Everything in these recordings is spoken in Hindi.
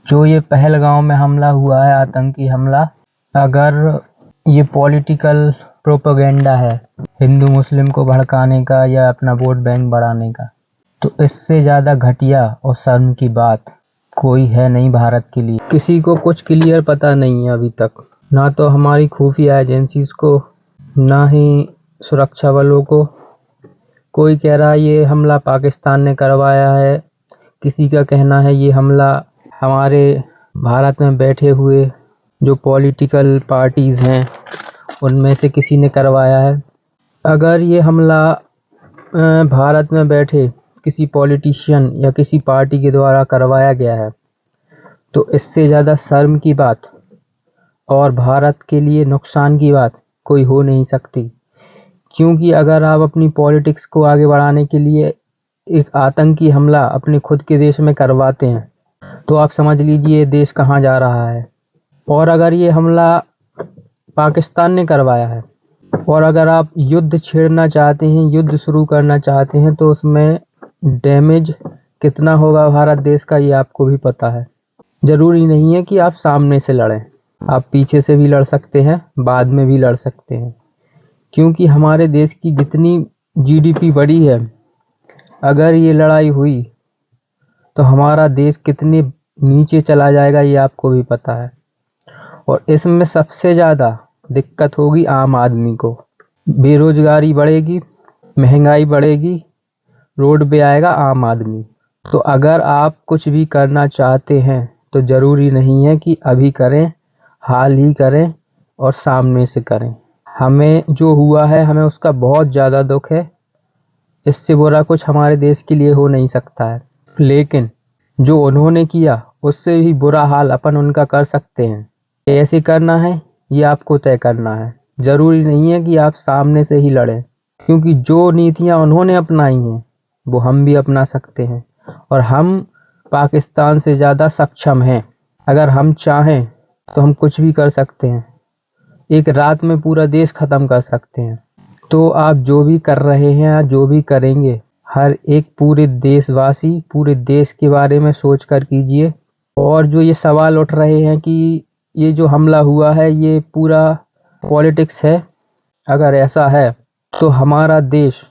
जो ये पहलगाम में हमला हुआ है, आतंकी हमला, अगर ये पॉलिटिकल प्रोपेगेंडा है हिंदू मुस्लिम को भड़काने का या अपना वोट बैंक बढ़ाने का, तो इससे ज़्यादा घटिया और शर्म की बात कोई है नहीं भारत के लिए। किसी को कुछ क्लियर पता नहीं है अभी तक, ना तो हमारी खुफिया एजेंसीज को, ना ही सुरक्षा बलों को। कोई कह रहा है ये हमला पाकिस्तान ने करवाया है, किसी का कहना है ये हमला हमारे भारत में बैठे हुए जो पॉलिटिकल पार्टीज हैं उनमें से किसी ने करवाया है। अगर ये हमला भारत में बैठे किसी पॉलिटिशियन या किसी पार्टी के द्वारा करवाया गया है तो इससे ज़्यादा शर्म की बात और भारत के लिए नुकसान की बात कोई हो नहीं सकती। क्योंकि अगर आप अपनी पॉलिटिक्स को आगे बढ़ाने के लिए एक आतंकी हमला अपने खुद के देश में करवाते हैं तो आप समझ लीजिए देश कहाँ जा रहा है। और अगर ये हमला पाकिस्तान ने करवाया है और अगर आप युद्ध छेड़ना चाहते हैं, युद्ध शुरू करना चाहते हैं, तो उसमें डैमेज कितना होगा भारत देश का ये आपको भी पता है। ज़रूरी नहीं है कि आप सामने से लड़ें, आप पीछे से भी लड़ सकते हैं, बाद में भी लड़ सकते हैं। क्योंकि हमारे देश की जितनी जीडीपी बढ़ी है, अगर ये लड़ाई हुई तो हमारा देश कितने नीचे चला जाएगा ये आपको भी पता है। और इसमें सबसे ज़्यादा दिक्कत होगी आम आदमी को, बेरोजगारी बढ़ेगी, महंगाई बढ़ेगी, रोड पे आएगा आम आदमी। तो अगर आप कुछ भी करना चाहते हैं तो ज़रूरी नहीं है कि अभी करें, हाल ही करें और सामने से करें। हमें जो हुआ है हमें उसका बहुत ज़्यादा दुख है, इससे बुरा कुछ हमारे देश के लिए हो नहीं सकता है। लेकिन जो उन्होंने किया उससे भी बुरा हाल अपन उनका कर सकते हैं। ऐसे करना है ये आपको तय करना है। ज़रूरी नहीं है कि आप सामने से ही लड़ें, क्योंकि जो नीतियां उन्होंने अपनाई हैं वो हम भी अपना सकते हैं और हम पाकिस्तान से ज़्यादा सक्षम हैं। अगर हम चाहें तो हम कुछ भी कर सकते हैं, एक रात में पूरा देश ख़त्म कर सकते हैं। तो आप जो भी कर रहे हैं या जो भी करेंगे, हर एक पूरे देशवासी, पूरे देश के बारे में सोच कर कीजिए। और जो ये सवाल उठ रहे हैं कि ये जो हमला हुआ है ये पूरा पॉलिटिक्स है, अगर ऐसा है तो हमारा देश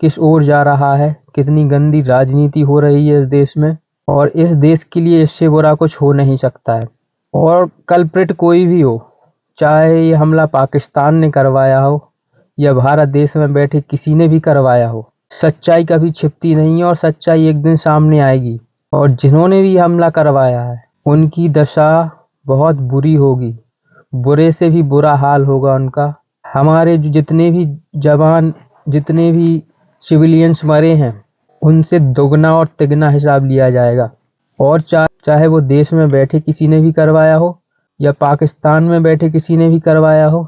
किस ओर जा रहा है, कितनी गंदी राजनीति हो रही है इस देश में, और इस देश के लिए इससे बुरा कुछ हो नहीं सकता है। और कल्प्रिट कोई भी हो, चाहे ये हमला पाकिस्तान ने करवाया हो या भारत देश में बैठे किसी ने भी करवाया हो, सच्चाई कभी छिपती नहीं है और सच्चाई एक दिन सामने आएगी। और जिन्होंने भी हमला करवाया है उनकी दशा बहुत बुरी होगी, बुरे से भी बुरा हाल होगा उनका। हमारे जो जितने भी जवान, जितने भी सिविलियंस मरे हैं उनसे दुगना और तिगना हिसाब लिया जाएगा। और चाहे वो देश में बैठे किसी ने भी करवाया हो या पाकिस्तान में बैठे किसी ने भी करवाया हो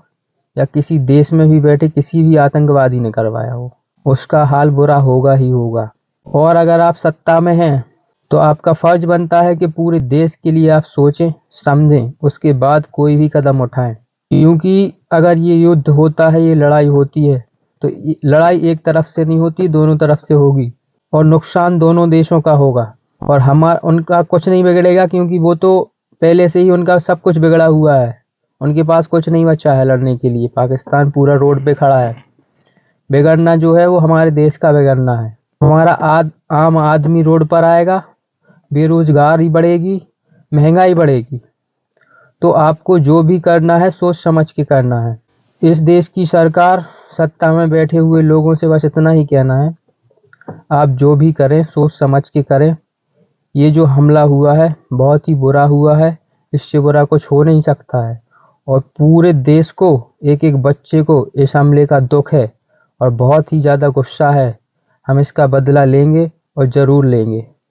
या किसी देश में भी बैठे किसी भी आतंकवादी ने करवाया हो, उसका हाल बुरा होगा ही होगा। और अगर आप सत्ता में हैं तो आपका फर्ज बनता है कि पूरे देश के लिए आप सोचें, समझें, उसके बाद कोई भी कदम उठाएं। क्योंकि अगर ये युद्ध होता है, ये लड़ाई होती है, तो लड़ाई एक तरफ से नहीं होती, दोनों तरफ से होगी और नुकसान दोनों देशों का होगा। और उनका कुछ नहीं बिगड़ेगा, क्योंकि वो तो पहले से ही उनका सब कुछ बिगड़ा हुआ है, उनके पास कुछ नहीं बचा है लड़ने के लिए। पाकिस्तान पूरा रोड पे खड़ा है। बिगड़ना जो है वो हमारे देश का बिगड़ना है। हमारा आम आदमी रोड पर आएगा, बेरोजगारी बढ़ेगी, महंगाई बढ़ेगी। तो आपको जो भी करना है सोच समझ के करना है। इस देश की सरकार, सत्ता में बैठे हुए लोगों से बस इतना ही कहना है, आप जो भी करें सोच समझ के करें। ये जो हमला हुआ है बहुत ही बुरा हुआ है, इससे बुरा कुछ हो नहीं सकता है। और पूरे देश को, एक एक बच्चे को इस हमले का दुख है और बहुत ही ज़्यादा गुस्सा है। हम इसका बदला लेंगे और ज़रूर लेंगे।